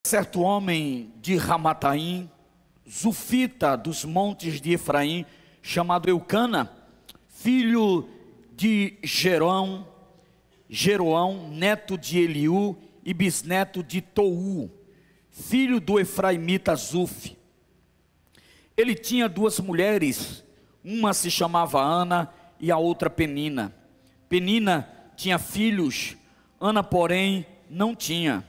Certo homem de Ramataim, Zufita dos montes de Efraim, chamado Eucana, filho de Jeroão, neto de Eliú e bisneto de Tou, filho do efraimita Zuf. Ele tinha duas mulheres, uma se chamava Ana e a outra Penina. Penina tinha filhos, Ana, porém, não tinha.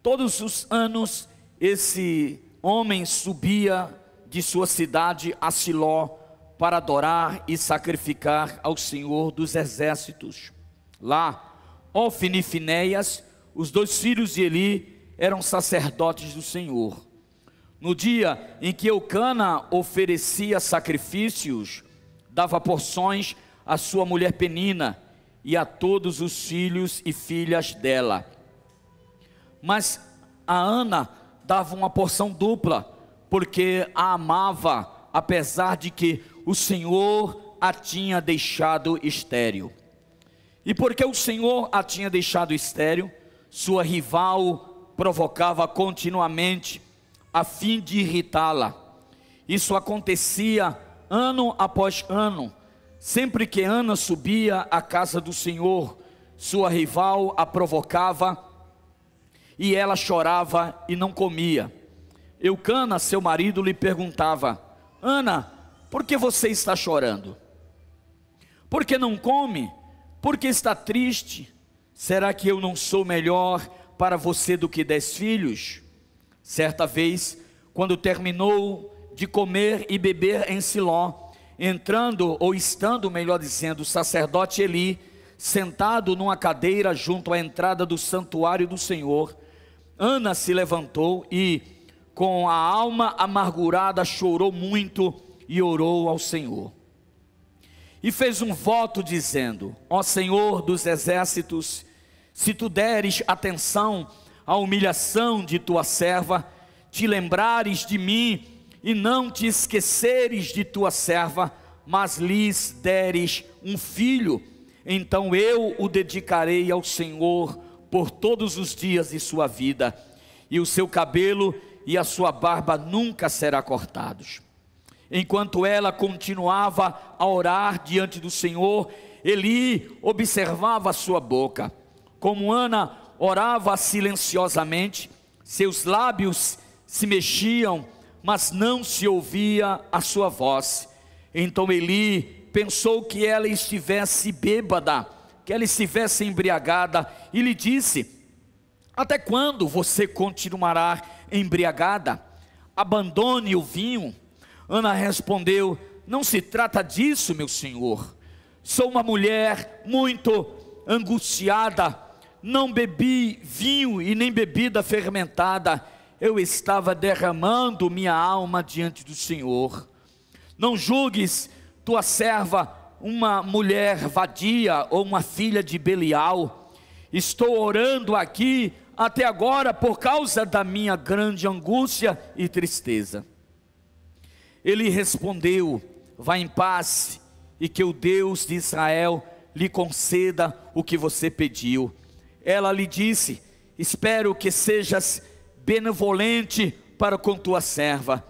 Todos os anos, esse homem subia de sua cidade a Siló para adorar e sacrificar ao Senhor dos exércitos. Lá, Ofni e Finéias, os dois filhos de Eli, eram sacerdotes do Senhor. No dia em que Eucana oferecia sacrifícios, dava porções à sua mulher Penina e a todos os filhos e filhas dela. Mas a Ana dava uma porção dupla, porque a amava, apesar de que o Senhor a tinha deixado estéril. E porque o Senhor a tinha deixado estéril, sua rival provocava continuamente, a fim de irritá-la. Isso acontecia ano após ano. Sempre que Ana subia à casa do Senhor, sua rival a provocava, e ela chorava e não comia. Eucana, seu marido, lhe perguntava: Ana, por que você está chorando? Por que não come? Por que está triste? Será que eu não sou melhor para você do que 10 filhos? Certa vez, quando terminou de comer e beber em Siló, entrando, ou estando, melhor dizendo, o sacerdote Eli, sentado numa cadeira junto à entrada do santuário do Senhor, Ana se levantou e, com a alma amargurada, chorou muito e orou ao Senhor. E fez um voto dizendo: ó Senhor dos exércitos, se tu deres atenção à humilhação de tua serva, te lembrares de mim e não te esqueceres de tua serva, mas lhes deres um filho, então eu o dedicarei ao Senhor por todos os dias de sua vida, e o seu cabelo e a sua barba nunca serão cortados. Enquanto ela continuava a orar diante do Senhor, Eli observava a sua boca. Como Ana orava silenciosamente, seus lábios se mexiam, mas não se ouvia a sua voz. Então Eli pensou que ela estivesse bêbada, que ela estivesse embriagada, e lhe disse: até quando você continuará embriagada? Abandone o vinho. Ana respondeu: não se trata disso, meu senhor. Sou uma mulher muito angustiada, não bebi vinho e nem bebida fermentada, eu estava derramando minha alma diante do Senhor. Não julgues tua serva uma mulher vadia ou uma filha de Belial. Estou orando aqui até agora por causa da minha grande angústia e tristeza. Ele respondeu: vá em paz, e que o Deus de Israel lhe conceda o que você pediu. Ela lhe disse: espero que sejas benevolente para com tua serva.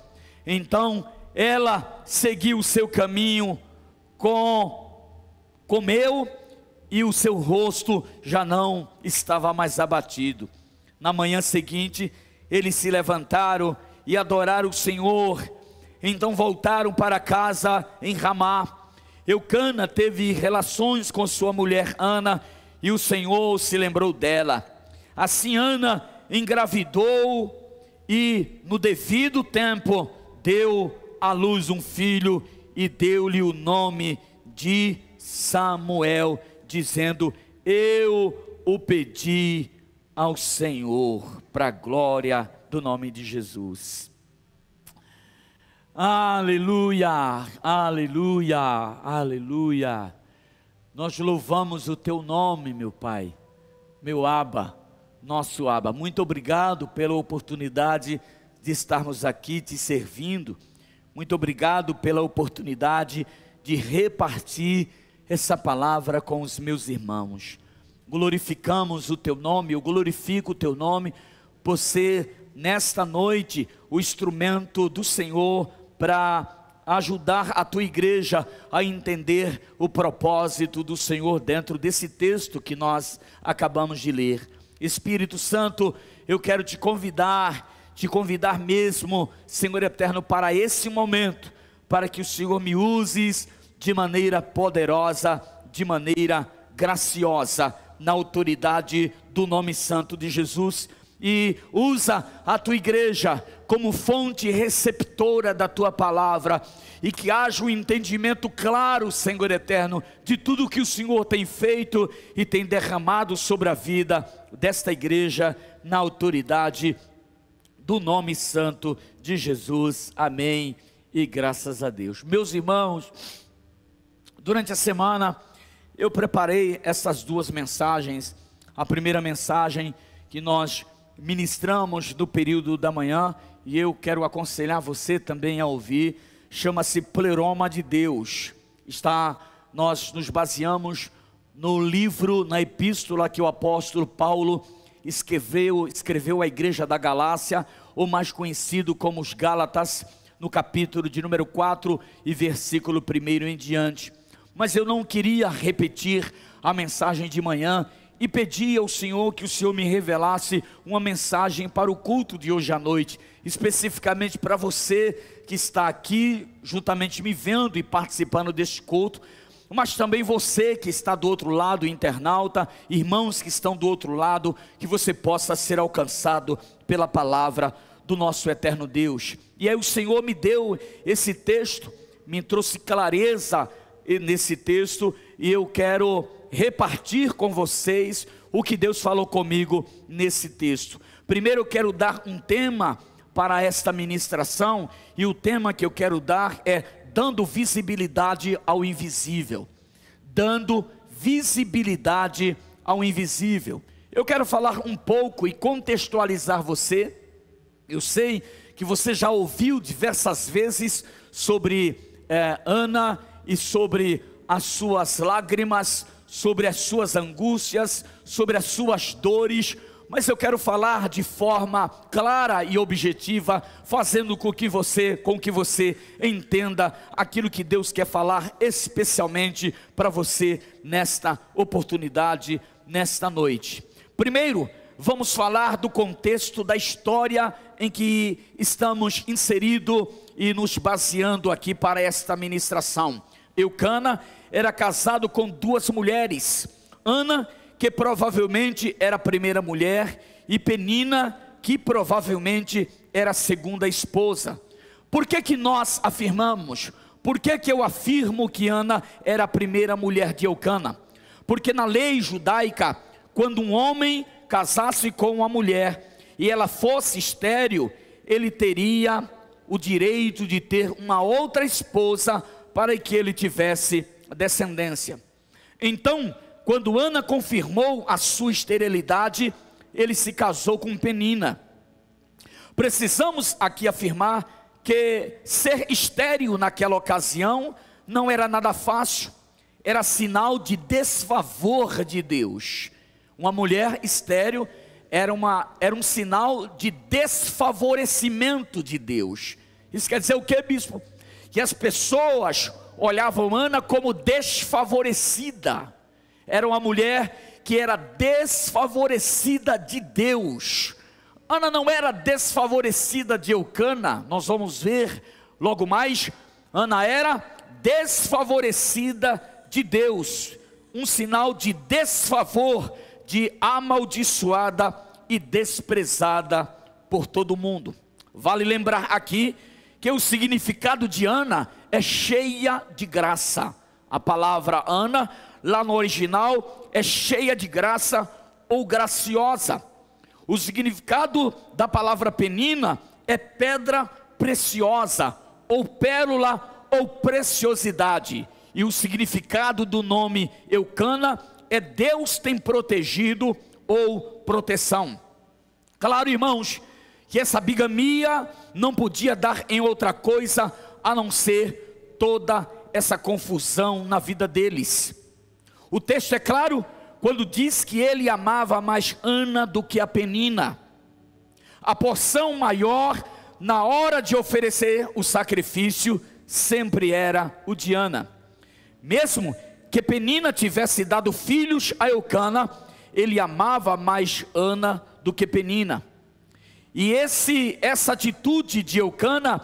Então ela seguiu o seu caminho, comeu, e o seu rosto já não estava mais abatido. Na manhã seguinte, eles se levantaram e adoraram o Senhor. Então voltaram para casa em Ramá. Eucana teve relações com sua mulher Ana, e o Senhor se lembrou dela. Assim Ana engravidou e no devido tempo deu à luz um filho e deu-lhe o nome de Samuel, dizendo: eu o pedi ao Senhor, para a glória do nome de Jesus. Aleluia, aleluia, aleluia. Nós louvamos o teu nome, meu Pai, meu Abba, nosso Abba. Muito obrigado pela oportunidade de estarmos aqui te servindo. Muito obrigado pela oportunidade de repartir essa palavra com os meus irmãos. Glorificamos o teu nome, eu glorifico o teu nome, por ser nesta noite o instrumento do Senhor para ajudar a tua igreja a entender o propósito do Senhor dentro desse texto que nós acabamos de ler. Espírito Santo, eu quero te convidar mesmo, Senhor eterno, para esse momento, para que o Senhor me uses de maneira poderosa, de maneira graciosa, na autoridade do nome santo de Jesus. E usa a tua igreja como fonte receptora da tua palavra, e que haja um entendimento claro, Senhor eterno, de tudo que o Senhor tem feito e tem derramado sobre a vida desta igreja, na autoridade do nome santo de Jesus. Amém e graças a Deus. Meus irmãos, durante a semana eu preparei essas duas mensagens. A primeira mensagem que nós ministramos no período da manhã, e eu quero aconselhar você também a ouvir, chama-se Pleroma de Deus. Nós nos baseamos no livro, na epístola que o apóstolo Paulo escreveu à igreja da Galácia, ou mais conhecido como os Gálatas, no capítulo de número 4 e versículo 1 em diante. Mas eu não queria repetir a mensagem de manhã, e pedi ao Senhor que o Senhor me revelasse uma mensagem para o culto de hoje à noite, especificamente para você que está aqui juntamente me vendo e participando deste culto, mas também você que está do outro lado, internauta, irmãos que estão do outro lado, que você possa ser alcançado pela palavra do nosso eterno Deus. E aí o Senhor me deu esse texto, me trouxe clareza nesse texto, e eu quero repartir com vocês o que Deus falou comigo nesse texto. Primeiro eu quero dar um tema para esta ministração, e o tema que eu quero dar é dando visibilidade ao invisível. Dando visibilidade ao invisível. Eu quero falar um pouco e contextualizar você. Eu sei que você já ouviu diversas vezes sobre Ana, e sobre as suas lágrimas, sobre as suas angústias, sobre as suas dores, mas eu quero falar de forma clara e objetiva, fazendo com que você entenda aquilo que Deus quer falar especialmente para você nesta oportunidade, nesta noite. Primeiro, vamos falar do contexto da história em que estamos inseridos e nos baseando aqui para esta ministração. Eucana era casado com duas mulheres, Ana, que provavelmente era a primeira mulher, e Penina, que provavelmente era a segunda esposa. Por que nós afirmamos? Por que eu afirmo que Ana era a primeira mulher de Eucana? Porque na lei judaica, quando um homem casasse com uma mulher e ela fosse estéril, ele teria o direito de ter uma outra esposa para que ele tivesse descendência. Então, quando Ana confirmou a sua esterilidade, ele se casou com Penina. Precisamos aqui afirmar que ser estéril naquela ocasião não era nada fácil, era sinal de desfavor de Deus. Uma mulher estéril era um sinal de desfavorecimento de Deus. Isso quer dizer o que, bispo? Que as pessoas olhavam Ana como desfavorecida. Era uma mulher que era desfavorecida de Deus. Ana não era desfavorecida de Eucana, nós vamos ver logo mais. Ana era desfavorecida de Deus, um sinal de desfavor, de amaldiçoada e desprezada por todo mundo. Vale lembrar aqui que o significado de Ana é cheia de graça. A palavra Ana, lá no original, é cheia de graça ou graciosa. O significado da palavra Penina é pedra preciosa, ou pérola, ou preciosidade. E o significado do nome Eucana é Deus tem protegido ou proteção. Claro, irmãos, que essa bigamia não podia dar em outra coisa a não ser toda essa confusão na vida deles. O texto é claro quando diz que ele amava mais Ana do que a Penina. a porção maior na hora de oferecer o sacrifício sempre era o de Ana. Mesmo que Penina tivesse dado filhos a Eucana, ele amava mais Ana do que Penina. E essa atitude de Eucana,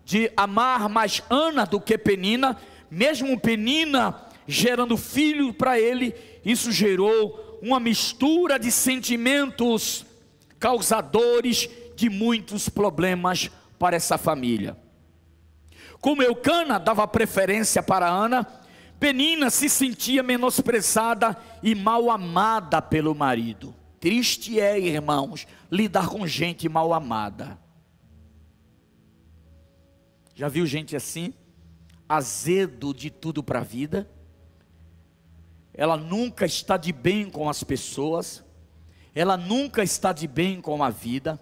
de amar mais Ana do que Penina, mesmo Penina gerando filho para ele, isso gerou uma mistura de sentimentos causadores de muitos problemas para essa família. Como Eucana dava preferência para Ana, Penina se sentia menosprezada e mal amada pelo marido. Triste é, irmãos, lidar com gente mal amada. Já viu gente assim? Azedo de tudo para a vida. Ela nunca está de bem com as pessoas. Ela nunca está de bem com a vida.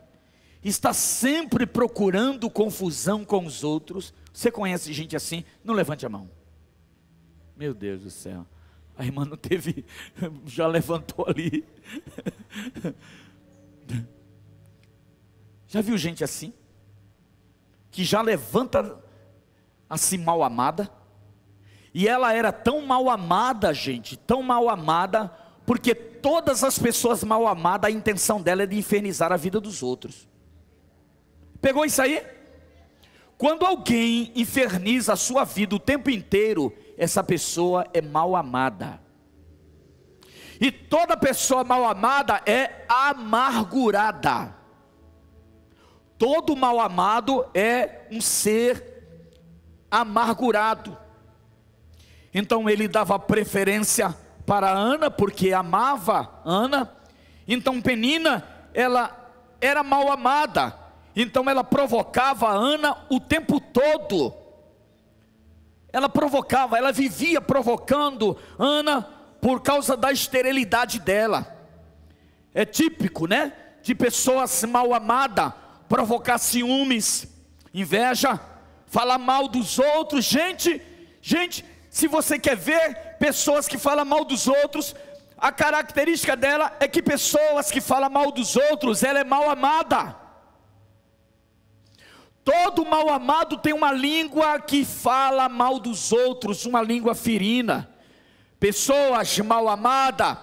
Está sempre procurando confusão com os outros. Você conhece gente assim? Não levante a mão. Meu Deus do céu. A irmã não teve, já levantou ali. Já viu gente assim? Que já levanta assim mal amada? E ela era tão mal amada, gente, tão mal amada, porque todas as pessoas mal amadas, a intenção dela é de infernizar a vida dos outros. Pegou isso aí? Quando alguém inferniza a sua vida o tempo inteiro, essa pessoa é mal amada. E toda pessoa mal amada é amargurada. Todo mal amado é um ser amargurado. Então ele dava preferência para Ana, porque amava Ana. Então Penina, ela era mal amada. Então ela provocava Ana o tempo todo. Ela vivia provocando Ana por causa da esterilidade dela. É típico, né? De pessoas mal amadas, provocar ciúmes, inveja, falar mal dos outros. Gente, se você quer ver pessoas que falam mal dos outros, a característica dela é que pessoas que falam mal dos outros, ela é mal amada. Todo mal amado tem uma língua que fala mal dos outros, uma língua ferina. Pessoas mal amadas,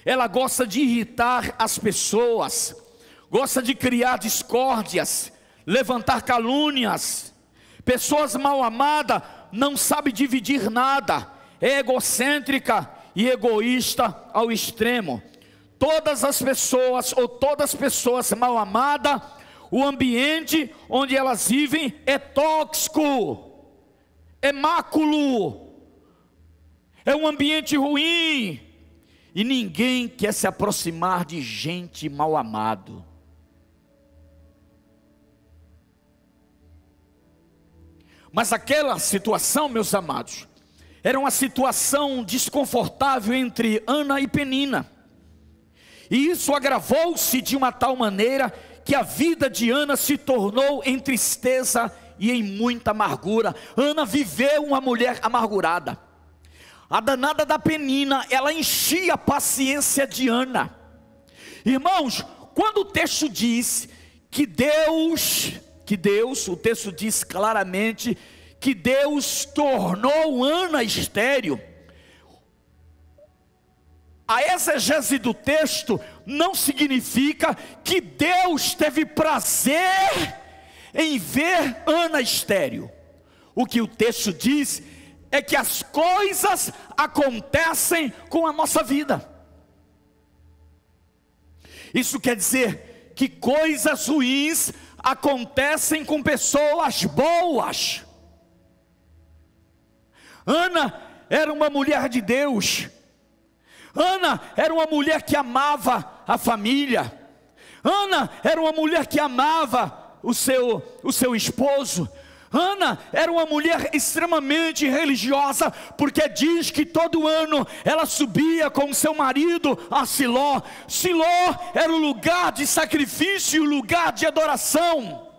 ela gosta de irritar as pessoas, gosta de criar discórdias, levantar calúnias. Pessoas mal amadas não sabem dividir nada, é egocêntrica e egoísta ao extremo. Todas as pessoas, ou todas as pessoas mal amadas, o ambiente onde elas vivem é tóxico, é máculo, é um ambiente ruim, e ninguém quer se aproximar de gente mal amado. Mas aquela situação, meus amados, era uma situação desconfortável entre Ana e Penina, e isso agravou-se de uma tal maneira que a vida de Ana se tornou em tristeza e em muita amargura. Ana viveu uma mulher amargurada. A danada da Penina, ela enchia a paciência de Ana. Irmãos, quando o texto diz que Deus, o texto diz claramente que Deus tornou Ana estéril, a exegese do texto não significa que Deus teve prazer em ver Ana estéril. O que o texto diz é que as coisas acontecem com a nossa vida. Isso quer dizer que coisas ruins acontecem com pessoas boas. Ana era uma mulher de Deus. Ana era uma mulher que amava a família. Ana era uma mulher que amava o seu esposo. Ana era uma mulher extremamente religiosa, porque diz que todo ano ela subia com o seu marido a Siló. Siló era o lugar de sacrifício, o lugar de adoração.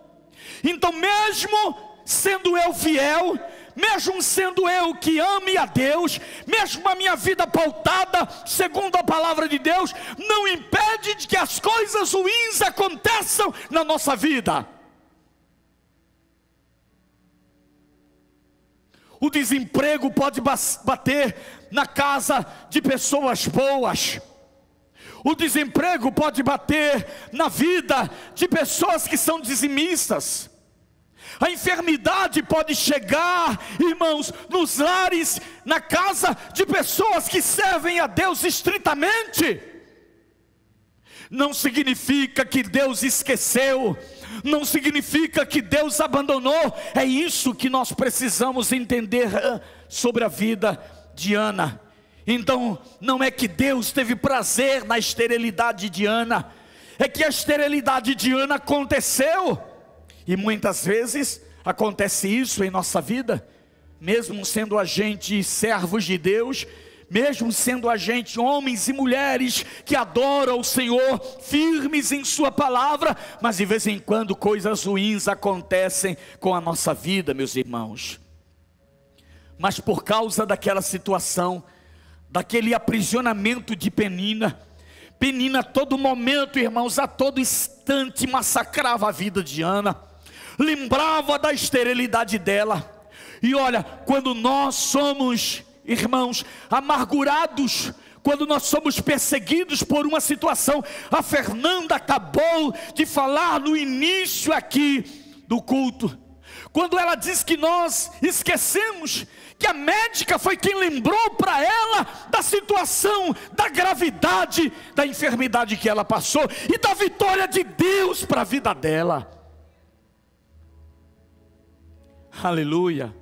Então, mesmo sendo eu fiel, mesmo sendo eu que ame a Deus, mesmo a minha vida pautada segundo a palavra de Deus, não impede de que as coisas ruins aconteçam na nossa vida. O desemprego pode bater na casa de pessoas boas. O desemprego pode bater na vida de pessoas que são dizimistas. A enfermidade pode chegar, irmãos, nos lares, na casa de pessoas que servem a Deus estritamente. Não significa que Deus esqueceu, não significa que Deus abandonou. É isso que nós precisamos entender sobre a vida de Ana. Então, não é que Deus teve prazer na esterilidade de Ana, é que a esterilidade de Ana aconteceu. E muitas vezes acontece isso em nossa vida, mesmo sendo a gente servos de Deus, mesmo sendo a gente homens e mulheres que adoram o Senhor, firmes em sua palavra, mas de vez em quando coisas ruins acontecem com a nossa vida, meus irmãos. Mas por causa daquela situação, daquele aprisionamento de Penina, Penina a todo momento, irmãos, a todo instante massacrava a vida de Ana, lembrava da esterilidade dela. E olha, quando nós somos, irmãos, amargurados, quando nós somos perseguidos por uma situação, a Fernanda acabou de falar no início aqui do culto, quando ela diz que nós esquecemos que a médica foi quem lembrou para ela da situação, da gravidade, da enfermidade que ela passou e da vitória de Deus para a vida dela. Aleluia.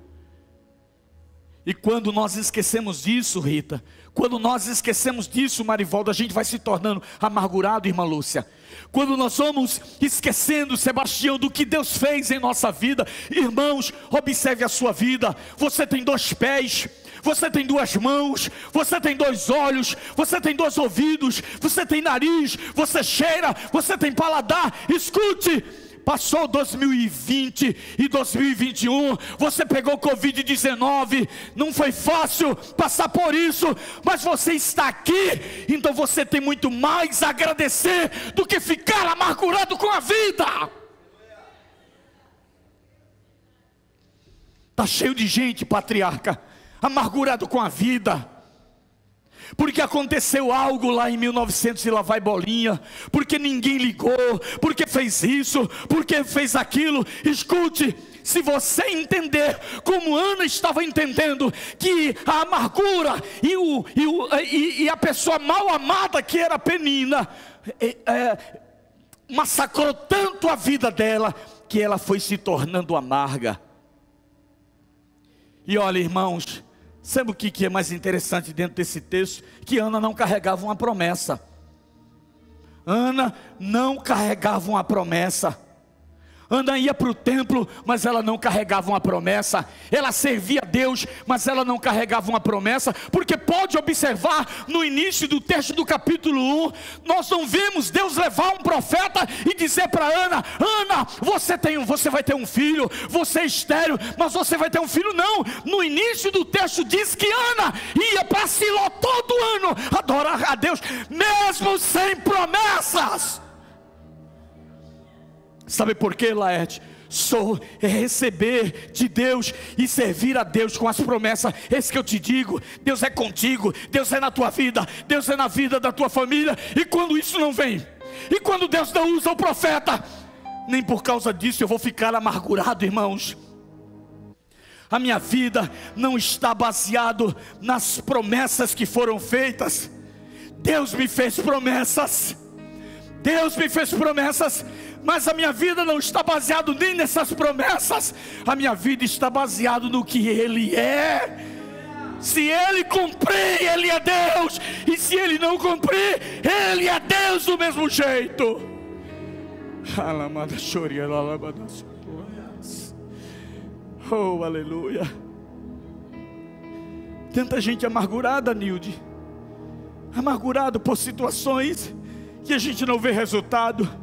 E quando nós esquecemos disso, Rita, quando nós esquecemos disso, Marivaldo, a gente vai se tornando amargurado, irmã Lúcia. Quando nós vamos esquecendo, Sebastião, do que Deus fez em nossa vida, irmãos, observe a sua vida. Você tem 2 pés, você tem 2 mãos, você tem 2 olhos, você tem 2 ouvidos, você tem nariz, você cheira, você tem paladar. Escute, passou 2020 e 2021, você pegou Covid-19, não foi fácil passar por isso, mas você está aqui, então você tem muito mais a agradecer do que ficar amargurado com a vida. Está cheio de gente, patriarca, amargurado com a vida, porque aconteceu algo lá em 1900 e lá vai bolinha, porque ninguém ligou, porque fez isso, porque fez aquilo. Escute, se você entender como Ana estava entendendo, que a amargura e a pessoa mal amada que era Penina, massacrou tanto a vida dela, que ela foi se tornando amarga. E olha, irmãos, sabe o que é mais interessante dentro desse texto? Que Ana não carregava uma promessa. Ana não carregava uma promessa. Ana ia para o templo, mas ela não carregava uma promessa. Ela servia a Deus, mas ela não carregava uma promessa. Porque pode observar no início do texto do capítulo 1, nós não vemos Deus levar um profeta e dizer para Ana: Ana, você vai ter um filho, você é estéril, mas você vai ter um filho. Não, no início do texto diz que Ana ia para Siló todo ano adorar a Deus, mesmo sem promessas. Sabe por quê, Laerte? Receber de Deus e servir a Deus com as promessas. Esse que eu te digo, Deus é contigo, Deus é na tua vida, Deus é na vida da tua família. E quando isso não vem, e quando Deus não usa o profeta, nem por causa disso eu vou ficar amargurado, irmãos. A minha vida não está baseado nas promessas que foram feitas. Deus me fez promessas, Deus me fez promessas, mas a minha vida não está baseada nem nessas promessas. A minha vida está baseada no que Ele é. Se Ele cumprir, Ele é Deus, e se Ele não cumprir, Ele é Deus do mesmo jeito. Oh, aleluia. Tanta gente amargurada, Nilde, amargurado por situações que a gente não vê resultado.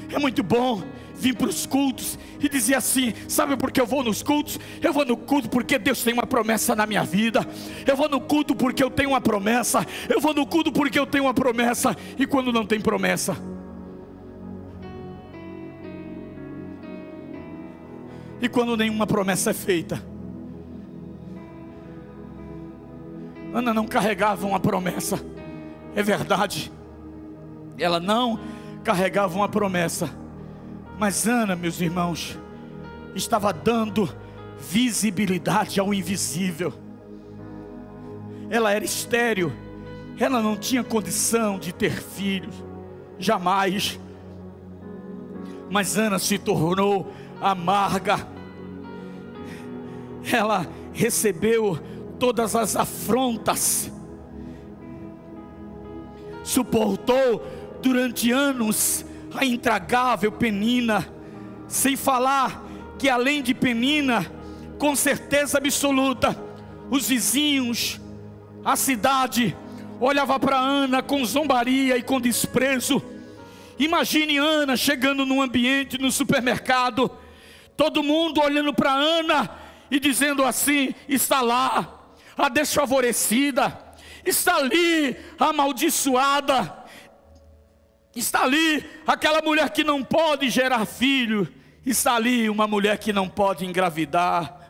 É muito bom vir para os cultos e dizer assim: sabe por que eu vou nos cultos? Eu vou no culto porque Deus tem uma promessa na minha vida. Eu vou no culto porque eu tenho uma promessa. Eu vou no culto porque eu tenho uma promessa. E quando não tem promessa? E quando nenhuma promessa é feita? Ana não carregava uma promessa. É verdade, ela não carregava uma promessa. Mas Ana, meus irmãos, estava dando visibilidade ao invisível. Ela era estéril, ela não tinha condição de ter filhos, jamais. Mas Ana se tornou amarga. Ela recebeu todas as afrontas, suportou durante anos a intragável Penina, sem falar que além de Penina, com certeza absoluta, os vizinhos, a cidade, olhava para Ana com zombaria e com desprezo. Imagine Ana chegando num ambiente, no supermercado, todo mundo olhando para Ana e dizendo assim: está lá a desfavorecida, está ali a amaldiçoada, está ali aquela mulher que não pode gerar filho, está ali uma mulher que não pode engravidar,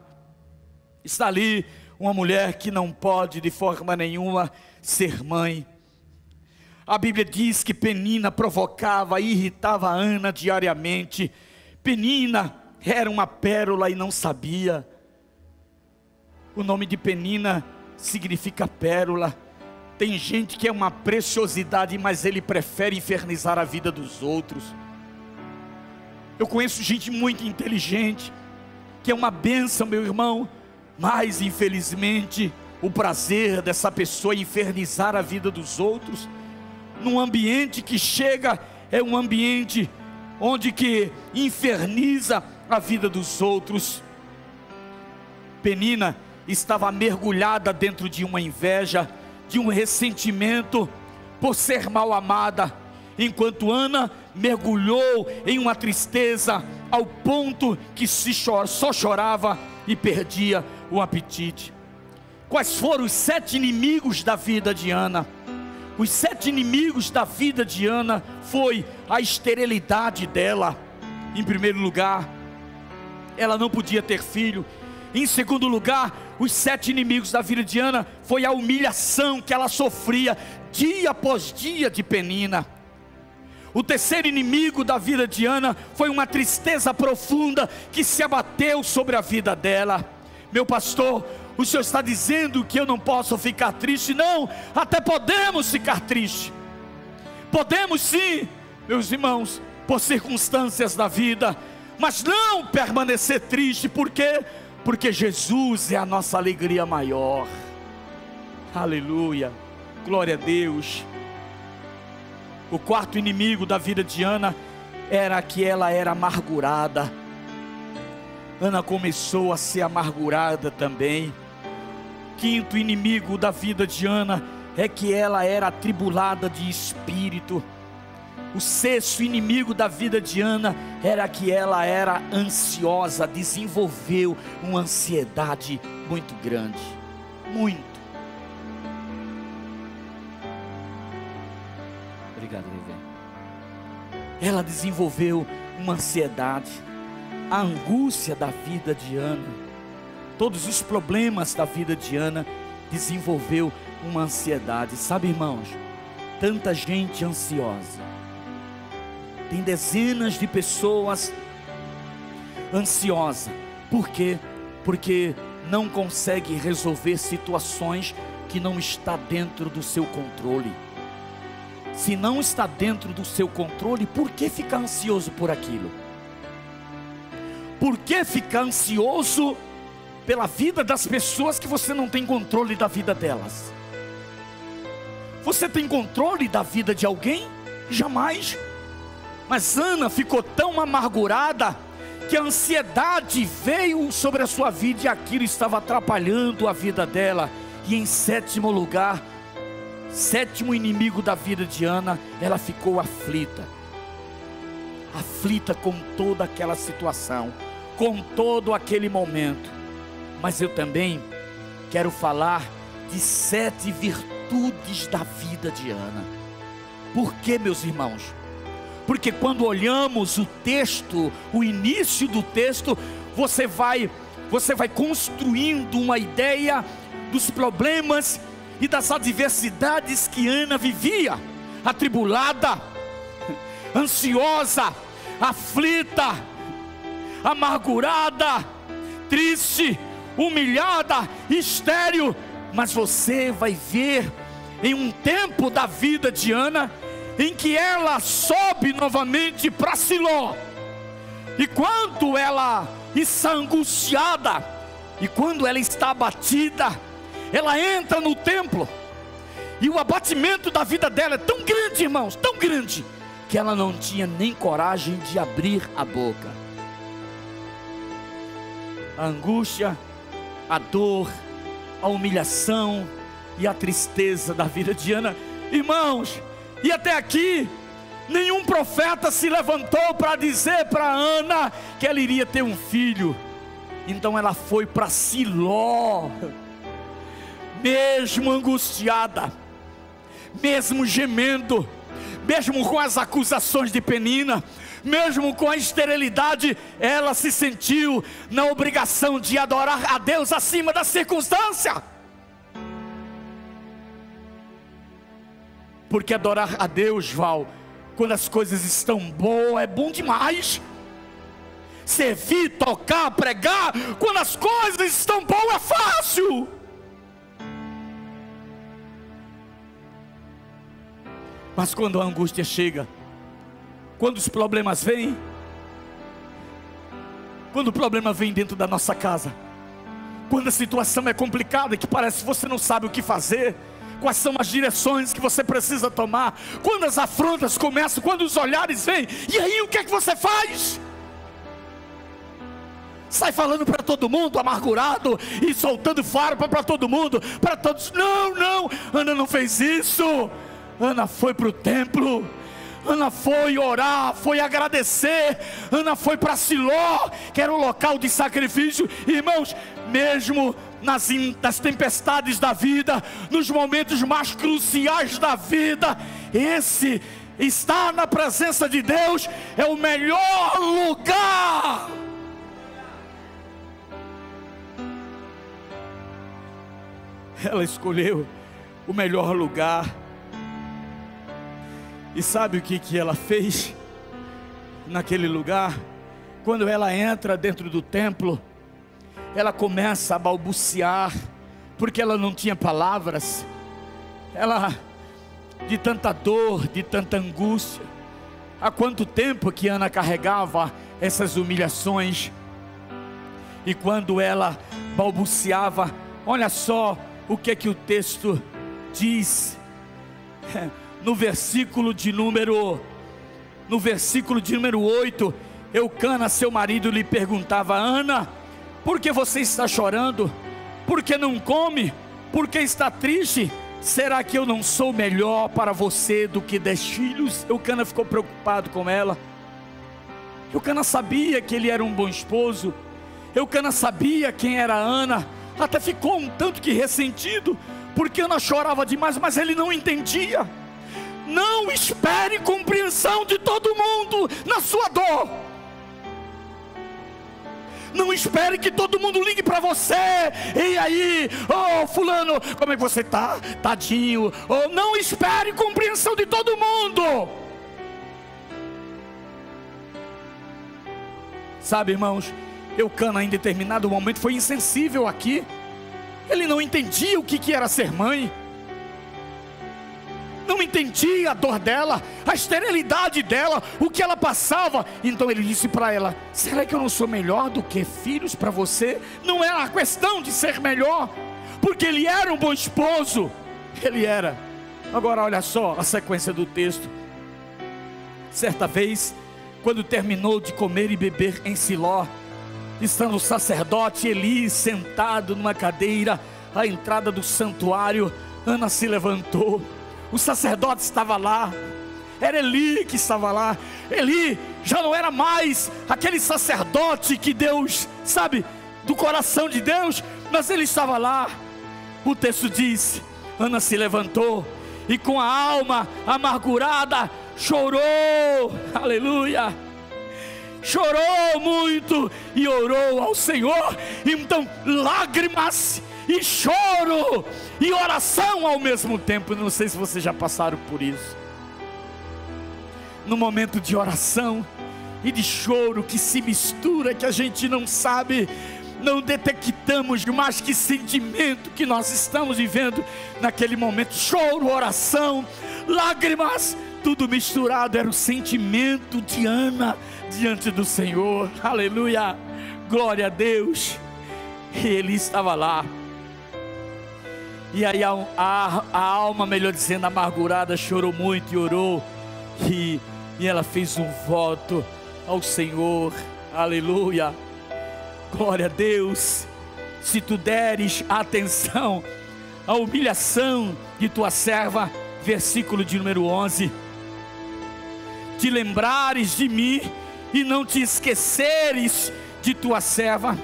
está ali uma mulher que não pode de forma nenhuma ser mãe. A Bíblia diz que Penina provocava e irritava Ana diariamente. Penina era uma pérola e não sabia. O nome de Penina significa pérola. Tem gente que é uma preciosidade, mas ele prefere infernizar a vida dos outros. Eu conheço gente muito inteligente, que é uma bênção, meu irmão, mas infelizmente o prazer dessa pessoa é infernizar a vida dos outros. Num ambiente que chega, é um ambiente onde que inferniza a vida dos outros. Penina estava mergulhada dentro de uma inveja, de um ressentimento por ser mal amada, enquanto Ana mergulhou em uma tristeza ao ponto que só chorava e perdia o apetite. Quais foram os 7 inimigos da vida de Ana? Os 7 inimigos da vida de Ana foi a esterilidade dela. Em primeiro lugar, ela não podia ter filho. Em segundo lugar, os 7 inimigos da vida de Ana foi a humilhação que ela sofria dia após dia de Penina. O terceiro inimigo da vida de Ana foi uma tristeza profunda que se abateu sobre a vida dela. Meu pastor, o senhor está dizendo que eu não posso ficar triste? Não, até podemos ficar triste. Podemos sim, meus irmãos, por circunstâncias da vida, mas não permanecer triste. Por quê? Porque Jesus é a nossa alegria maior. Aleluia, glória a Deus. O quarto inimigo da vida de Ana era que ela era amargurada. Ana começou a ser amargurada também. Quinto inimigo da vida de Ana é que ela era atribulada de espírito. O sexto inimigo da vida de Ana era que ela era ansiosa, desenvolveu uma ansiedade muito grande, muito. Obrigado, Vivi. Ela desenvolveu uma ansiedade, a angústia da vida de Ana, todos os problemas da vida de Ana desenvolveu uma ansiedade. Sabe, irmãos, tanta gente ansiosa. Tem dezenas de pessoas ansiosas. Por quê? Porque não consegue resolver situações que não está dentro do seu controle. Se não está dentro do seu controle, por que ficar ansioso por aquilo? Por que ficar ansioso pela vida das pessoas que você não tem controle da vida delas? Você tem controle da vida de alguém? Jamais. Mas Ana ficou tão amargurada que a ansiedade veio sobre a sua vida e aquilo estava atrapalhando a vida dela. E em sétimo lugar, sétimo inimigo da vida de Ana, ela ficou aflita. aflita com toda aquela situação, com todo aquele momento. Mas eu também quero falar de 7 virtudes da vida de Ana. Por quê, meus irmãos? Porque quando olhamos o texto, o início do texto, você vai construindo uma ideia dos problemas e das adversidades que Ana vivia, atribulada, ansiosa, aflita, amargurada, triste, humilhada, estéril. Mas você vai ver em um tempo da vida de Ana, em que ela sobe novamente para Siló, e quando ela está angustiada, e quando ela está abatida, ela entra no templo, e o abatimento da vida dela é tão grande, irmãos, tão grande, que ela não tinha nem coragem de abrir a boca. A angústia, a dor, a humilhação e a tristeza da vida de Ana, irmãos. E até aqui, nenhum profeta se levantou para dizer para Ana que ela iria ter um filho. Então ela foi para Siló, mesmo angustiada, mesmo gemendo, mesmo com as acusações de Penina, mesmo com a esterilidade, ela se sentiu na obrigação de adorar a Deus acima da circunstância. Porque adorar a Deus, Val, quando as coisas estão boas, é bom demais. Servir, tocar, pregar, quando as coisas estão boas, é fácil. Mas quando a angústia chega, quando os problemas vêm, quando o problema vem dentro da nossa casa, quando a situação é complicada, que parece que você não sabe o que fazer, quais são as direções que você precisa tomar, quando as afrontas começam, quando os olhares vêm, e aí o que é que você faz? Sai falando para todo mundo, amargurado, e soltando farpa para todo mundo, para todos. Não, Ana não fez isso. Ana foi para o templo, Ana foi orar, foi agradecer, Ana foi para Siló, que era o local de sacrifício. Irmãos, mesmo nas tempestades da vida, nos momentos mais cruciais da vida, esse estar na presença de Deus é o melhor lugar. Ela escolheu o melhor lugar. E sabe o que ela fez naquele lugar? Quando ela entra dentro do templo, ela começa a balbuciar, porque ela não tinha palavras. Ela, de tanta dor, de tanta angústia. Há quanto tempo que Ana carregava essas humilhações? E quando ela balbuciava, olha só o que o texto diz. No versículo de número 8, Eucana, seu marido, lhe perguntava: Ana, por que você está chorando? Por que não come? Por que está triste? Será que eu não sou melhor para você do que 10 filhos? Eucana ficou preocupado com ela. Eucana sabia que ele era um bom esposo. Eucana sabia quem era Ana. Até ficou um tanto que ressentido, porque Ana chorava demais, mas ele não entendia. Não espere compreensão de todo mundo na sua dor. Não espere que todo mundo ligue para você. E aí, fulano, como é que você está? Tadinho. Não espere compreensão de todo mundo. Sabe, irmãos, Eucana em determinado momento foi insensível aqui. Ele não entendia o que era ser mãe. Não entendia a dor dela, a esterilidade dela, o que ela passava. Então ele disse para ela: será que eu não sou melhor do que filhos para você? Não era a questão de ser melhor, porque ele era um bom esposo. Ele era. Agora olha só a sequência do texto. Certa vez, quando terminou de comer e beber em Siló, estando o sacerdote Eli sentado numa cadeira à entrada do santuário, Ana se levantou. O sacerdote estava lá, era Eli que estava lá. Eli já não era mais aquele sacerdote que Deus, sabe, do coração de Deus, mas ele estava lá. O texto diz: Ana se levantou e com a alma amargurada chorou, aleluia, chorou muito e orou ao Senhor. Então lágrimas e choro e oração ao mesmo tempo. Não sei se vocês já passaram por isso. No momento de oração e de choro que se mistura, que a gente não sabe, não detectamos mais que sentimento que nós estamos vivendo naquele momento. Choro, oração, lágrimas, tudo misturado. Era o sentimento de Ana diante do Senhor, aleluia, glória a Deus. E ele estava lá, e aí a alma, melhor dizendo, amargurada, chorou muito e orou, e ela fez um voto ao Senhor, aleluia, glória a Deus. Se tu deres atenção à humilhação de tua serva, versículo de número 11: te lembrares de mim e não te esqueceres de tua serva,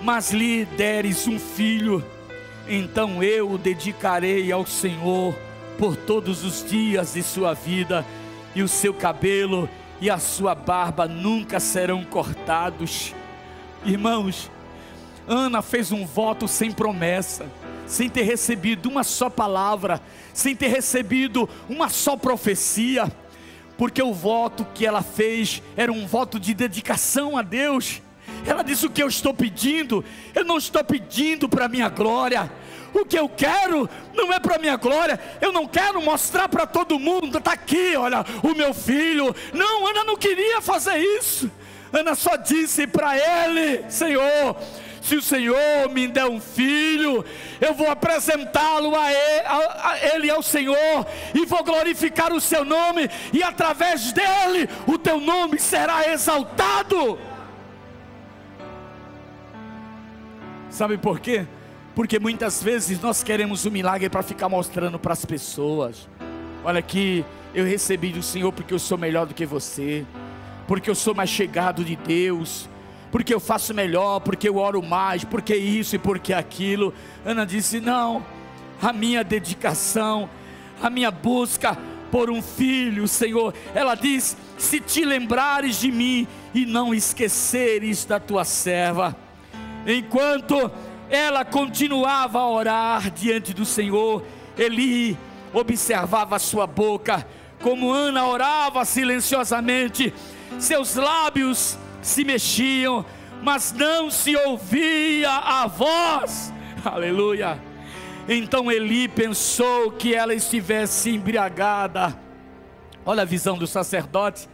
mas lhe deres um filho, então eu o dedicarei ao Senhor por todos os dias de sua vida, e o seu cabelo e a sua barba nunca serão cortados. Irmãos, Ana fez um voto sem promessa, sem ter recebido uma só palavra, sem ter recebido uma só profecia, porque o voto que ela fez era um voto de dedicação a Deus. Ela disse: o que eu estou pedindo, eu não estou pedindo para a minha glória. O que eu quero não é para a minha glória. Eu não quero mostrar para todo mundo: está aqui, olha, o meu filho. Não, Ana não queria fazer isso. Ana só disse para ele: Senhor, se o Senhor me der um filho, eu vou apresentá-lo a ele, ao Senhor, e vou glorificar o seu nome, e através dele o teu nome será exaltado. Sabe por quê? Porque muitas vezes nós queremos um milagre para ficar mostrando para as pessoas: olha aqui, eu recebi do Senhor porque eu sou melhor do que você, porque eu sou mais chegado de Deus, porque eu faço melhor, porque eu oro mais, porque isso e porque aquilo. Ana disse: não, a minha dedicação, a minha busca por um filho, Senhor. Ela diz: se te lembrares de mim e não esqueceres da tua serva. Enquanto ela continuava a orar diante do Senhor, Eli observava a sua boca, como Ana orava silenciosamente. Seus lábios se mexiam, mas não se ouvia a voz, aleluia. Então Eli pensou que ela estivesse embriagada. Olha a visão do sacerdote.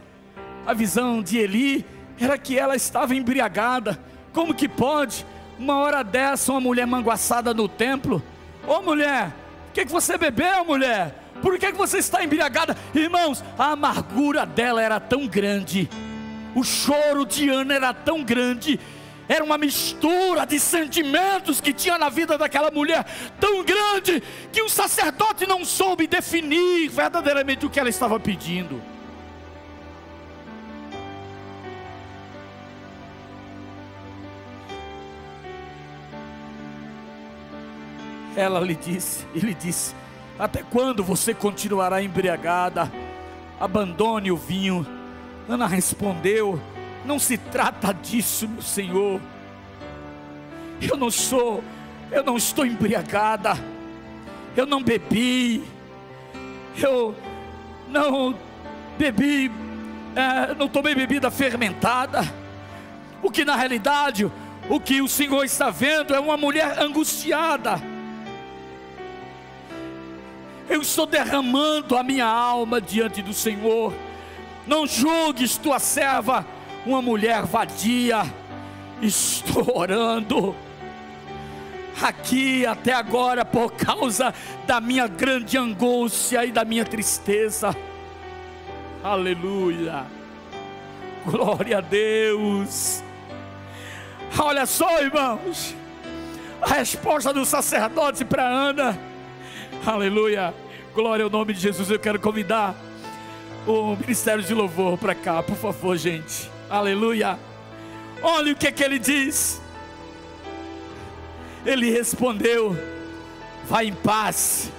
A visão de Eli era que ela estava embriagada. Como que pode, uma hora dessa, uma mulher manguaçada no templo? Ô mulher, o que você bebeu, mulher? Por que você está embriagada? Irmãos, a amargura dela era tão grande, o choro de Ana era tão grande, era uma mistura de sentimentos que tinha na vida daquela mulher, tão grande, que o sacerdote não soube definir verdadeiramente o que ela estava pedindo. Ele disse: até quando você continuará embriagada? Abandone o vinho. Ana respondeu: não se trata disso, meu Senhor. Eu não estou embriagada. Eu não bebi. Eu não bebi, não tomei bebida fermentada. O que na realidade, o que o Senhor está vendo é uma mulher angustiada. Eu estou derramando a minha alma diante do Senhor. Não julgues tua serva uma mulher vadia. Estou orando aqui até agora por causa da minha grande angústia e da minha tristeza. Aleluia, glória a Deus. Olha só, irmãos, a resposta do sacerdote para Ana. Aleluia, glória ao nome de Jesus. Eu quero convidar o ministério de louvor para cá, por favor, gente. Aleluia. Olha o que ele diz. Ele respondeu: vai em paz,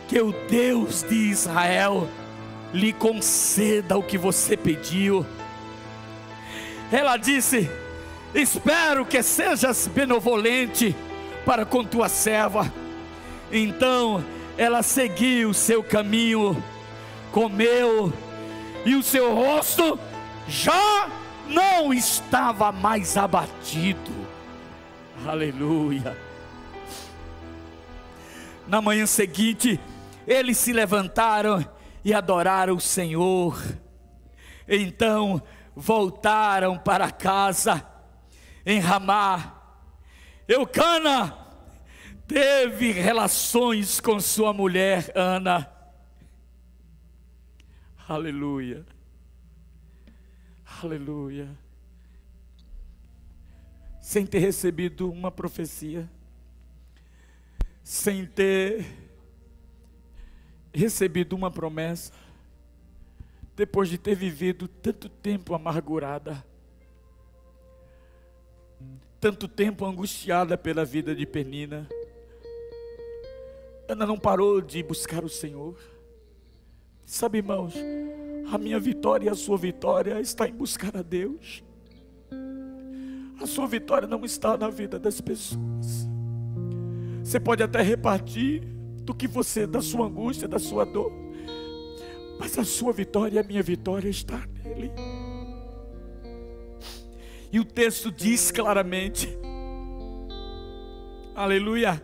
que o Deus de Israel lhe conceda o que você pediu. Ela disse: espero que sejas benevolente para com tua serva. Então ela seguiu o seu caminho, comeu, e o seu rosto já não estava mais abatido. Aleluia. Na manhã seguinte, eles se levantaram e adoraram o Senhor. Então voltaram para casa em Ramá. Eucana teve relações com sua mulher Ana. Aleluia. Aleluia. Sem ter recebido uma profecia, sem ter recebido uma promessa, depois de ter vivido tanto tempo amargurada, tanto tempo angustiada pela vida de Penina, Ana não parou de buscar o Senhor. Sabe, irmãos, a minha vitória e a sua vitória está em buscar a Deus. A sua vitória não está na vida das pessoas. Você pode até repartir do que você, da sua angústia, da sua dor, mas a sua vitória e a minha vitória está nele. E o texto diz claramente, aleluia,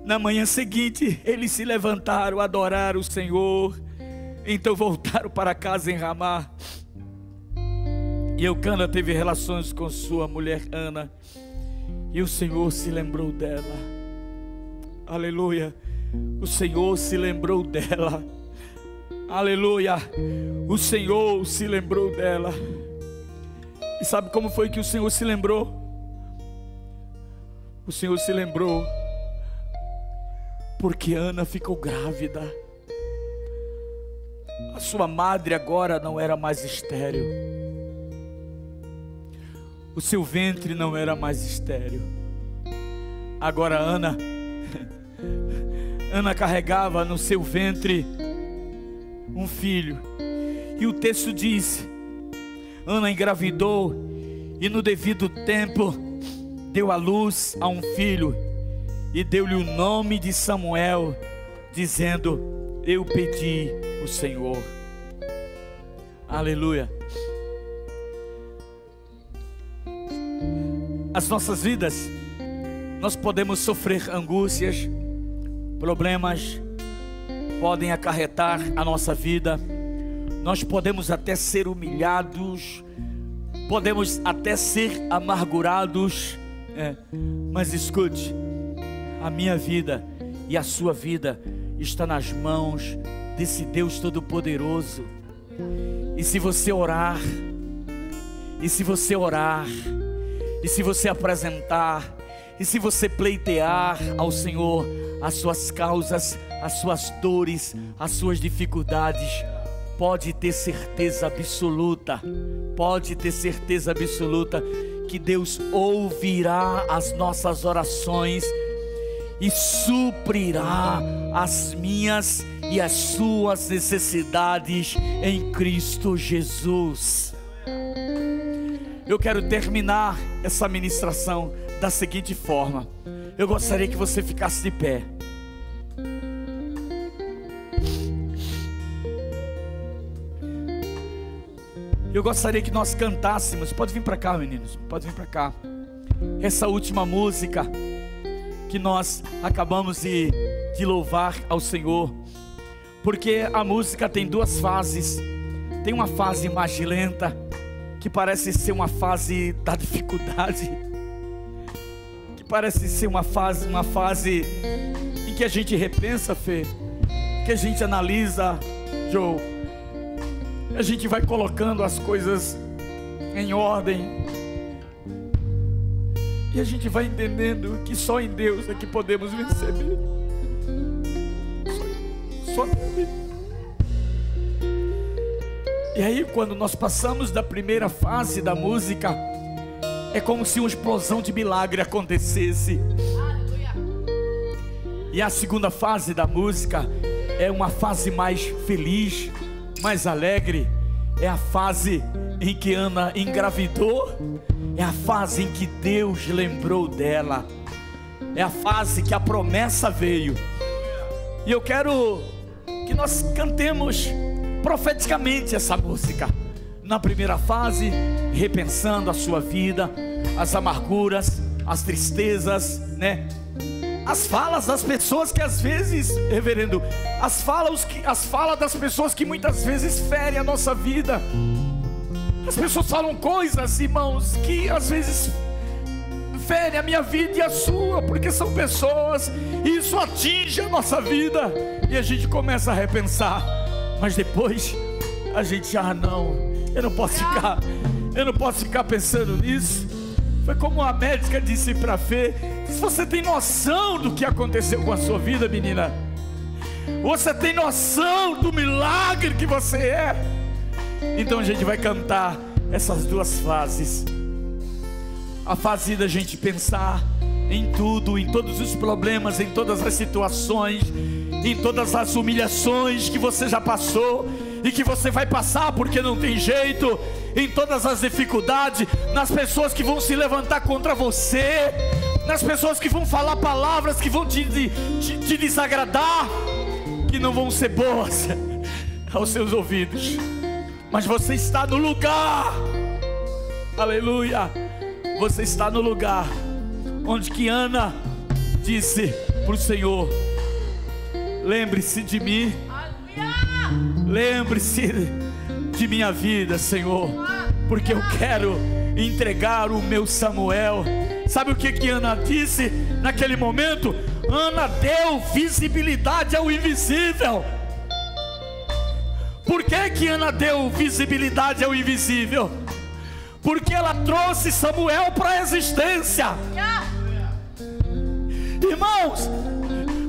na manhã seguinte eles se levantaram, adoraram o Senhor, então voltaram para casa em Ramá. E Eucana teve relações com sua mulher Ana, e o Senhor se lembrou dela. Aleluia. O Senhor se lembrou dela. Aleluia. O Senhor se lembrou dela. E sabe como foi que o Senhor se lembrou? O Senhor se lembrou porque Ana ficou grávida. A sua madre agora não era mais estéril. O seu ventre não era mais estéril. Agora Ana carregava no seu ventre um filho. E o texto diz: Ana engravidou e no devido tempo deu à luz a um filho e deu-lhe o nome de Samuel, dizendo: eu pedi o Senhor. Aleluia. As nossas vidas, nós podemos sofrer angústias, problemas podem acarretar a nossa vida, nós podemos até ser humilhados, podemos até ser amargurados, mas escute, a minha vida e a sua vida está nas mãos desse Deus Todo-Poderoso. E se você orar, e se você apresentar, e se você pleitear ao Senhor as suas causas, as suas dores, as suas dificuldades, pode ter certeza absoluta que Deus ouvirá as nossas orações e suprirá as minhas e as suas necessidades em Cristo Jesus. Eu quero terminar essa ministração da seguinte forma. Eu gostaria que você ficasse de pé. Eu gostaria que nós cantássemos. Pode vir para cá, meninos. Pode vir para cá. Essa última música que nós acabamos de louvar ao Senhor. Porque a música tem duas fases. Tem uma fase mais lenta, que parece ser uma fase da dificuldade, que parece ser uma fase em que a gente repensa, Fê, que a gente analisa, Joe, a gente vai colocando as coisas em ordem, e a gente vai entendendo que só em Deus é que podemos vencer. sua vida. E aí, quando nós passamos da primeira fase da música, é como se uma explosão de milagre acontecesse. E a segunda fase da música é uma fase mais feliz, mais alegre. É a fase em que Ana engravidou. É a fase em que Deus lembrou dela. É a fase que a promessa veio. E eu quero que nós cantemos profeticamente essa música. Na primeira fase, repensando a sua vida, as amarguras, as tristezas, né? As falas das pessoas que às vezes, reverendo, as falas das pessoas que muitas vezes ferem a nossa vida. As pessoas falam coisas, irmãos, que às vezes ferem a minha vida e a sua, porque são pessoas, e isso atinge a nossa vida, e a gente começa a repensar, mas depois a gente, não, eu não posso ficar pensando nisso. Foi como a médica disse para Fê: se você tem noção do que aconteceu com a sua vida, menina, você tem noção do milagre que você é? Então a gente vai cantar essas duas fases. A fase da gente pensar em tudo, em todos os problemas, em todas as situações, em todas as humilhações que você já passou e que você vai passar porque não tem jeito, em todas as dificuldades, nas pessoas que vão se levantar contra você, nas pessoas que vão falar palavras que vão te desagradar, que não vão ser boas aos seus ouvidos, mas você está no lugar, aleluia, você está no lugar onde que Ana disse para o Senhor: lembre-se de mim, lembre-se de minha vida, Senhor, porque eu quero entregar o meu Samuel. Sabe o que Ana disse naquele momento? Ana deu visibilidade ao invisível. Por que Ana deu visibilidade ao invisível? Porque ela trouxe Samuel para a existência. Irmãos,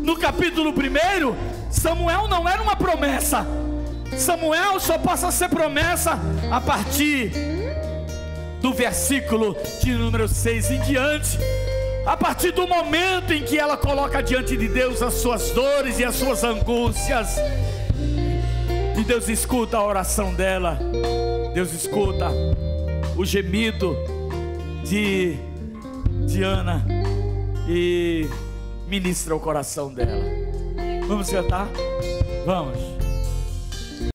no capítulo 1, Samuel não era uma promessa. Samuel só passa a ser promessa a partir do versículo de número 6 em diante. A partir do momento em que ela coloca diante de Deus as suas dores e as suas angústias, e Deus escuta a oração dela, Deus escuta o gemido de Ana e ministra o coração dela. Vamos cantar? Vamos.